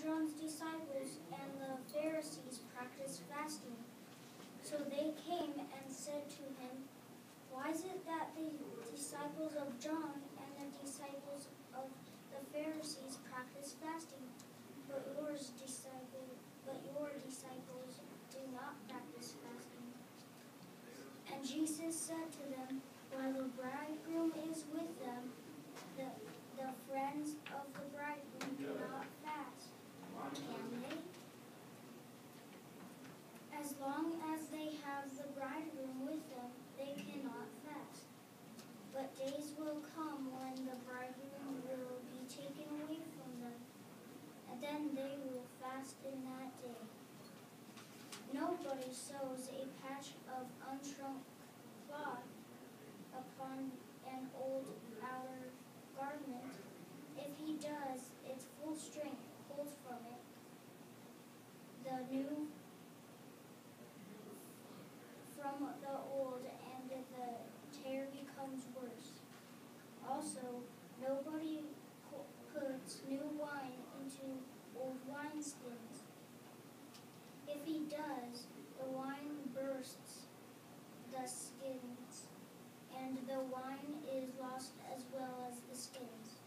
John's disciples and the Pharisees practiced fasting. So they came and said to him, "Why is it that the disciples of John and the disciples of the Pharisees practice fasting, but your disciples do not practice fasting?" And Jesus said to them, "While the bridegroom is with them, the friends of the bridegroom do not fast, can they? As long as they have the bridegroom with them, they cannot fast. But days will come when the bridegroom will be taken away from them, and then they will fast in that day. Nobody sews a patch of unshrunk cloth upon an old outer garment. If he does, its full strength pulls from it the new from the old, and the tear becomes worse. Also, nobody puts new wine into old wineskins. If he does, the wine bursts the skins, and the wine is lost as well as the skins.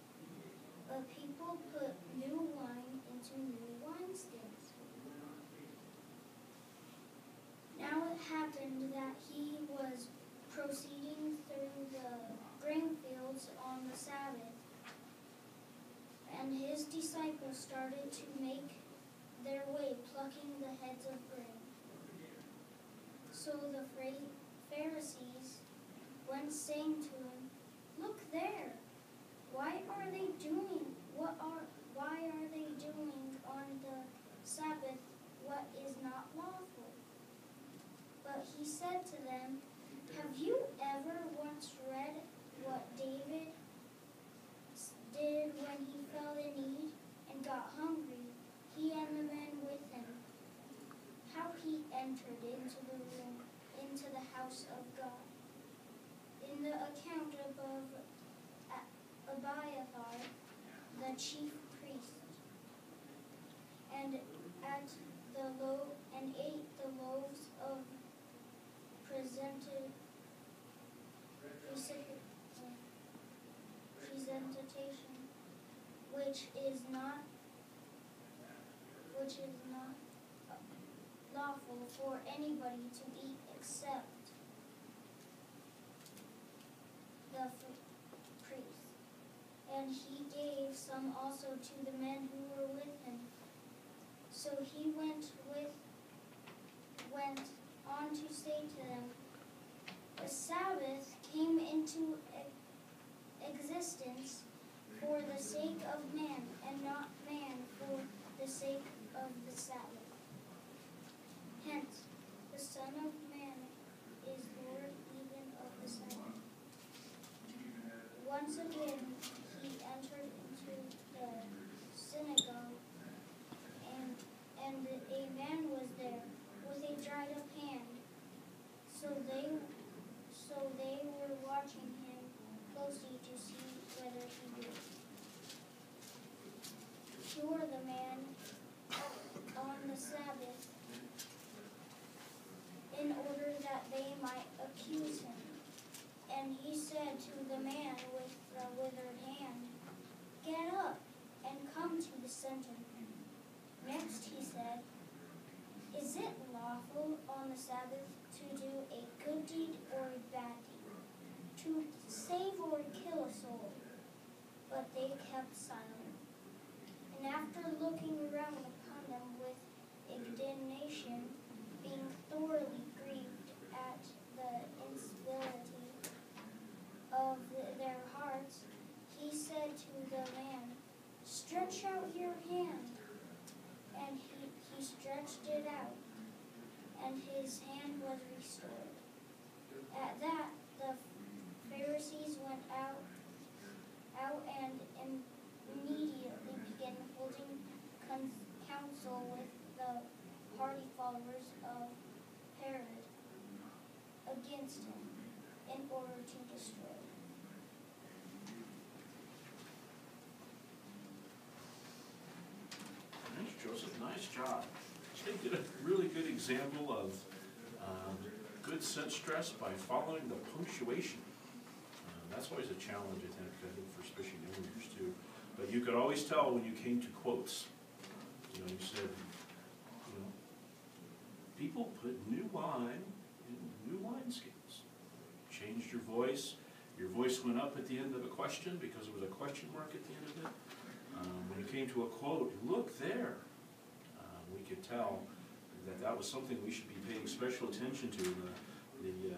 But people put new wine into new wineskins." Now it happened that he was proceeding through the grain fields on the Sabbath, and his disciples started to make their way plucking the heads of grain. So the Pharisees went saying to him, "Look there! Why are they doing on the Sabbath what is not lawful?" But he said to them, "Have you ever once read what David did when he fell in need and got hungry, he and the men with him? How he entered into the house of God. In the account above, Abiathar, the chief priest, and ate the loaves of presentation, which is not lawful for anybody to eat except the priest. And he gave some also to the men who were with him. So he went on to say to them, the Sabbath came into existence for the sake of man, and not man for the sake of the Sabbath. Hence, the Son of Man is Lord even of the Sabbath." Once again, he entered into the synagogue, and a man was there with a dried up hand. So they were watching him closely to see whether he would cure the man on the Sabbath, in order that they might accuse him. And he said to the man with the withered hand, "Get up and come to the sentence." Next he said, "Is it lawful on the Sabbath to do a good deed or a bad deed, to save or kill a soul?" But they kept silent. And after looking around upon them with indignation, being thoroughly grieved at the incivility of their hearts, he said to the man, "Stretch out your hand." And he stretched it out, and his hand was restored. At that, the Pharisees went out and immediately began holding counsel with the hardy followers of Herod against him, in order to destroy him. Nice job. They did a really good example of good sense stress by following the punctuation. That's always a challenge, I think for especially new readers too. But you could always tell when you came to quotes. You said, people put new line in new line schemes. Changed your voice. Your voice went up at the end of a question because there was a question mark at the end of it. When you came to a quote, look there. We could tell that was something we should be paying special attention to. The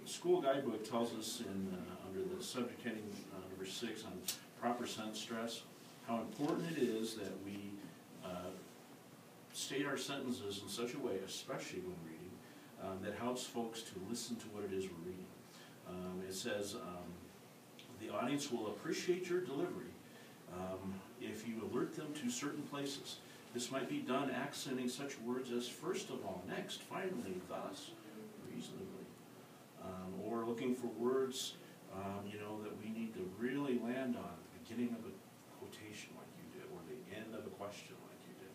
school guidebook tells us under the subject heading number 6 on proper sense stress, how important it is that we state our sentences in such a way, especially when reading, that helps folks to listen to what it is we're reading. It says, the audience will appreciate your delivery if you alert them to certain places. This might be done accenting such words as first of all, next, finally, thus, reasonably. Or looking for words, that we need to really land on at the beginning of a quotation like you did, or the end of a question like you did.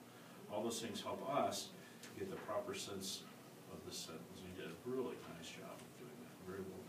All those things help us get the proper sense of the sentence. You did a really nice job of doing that. Very well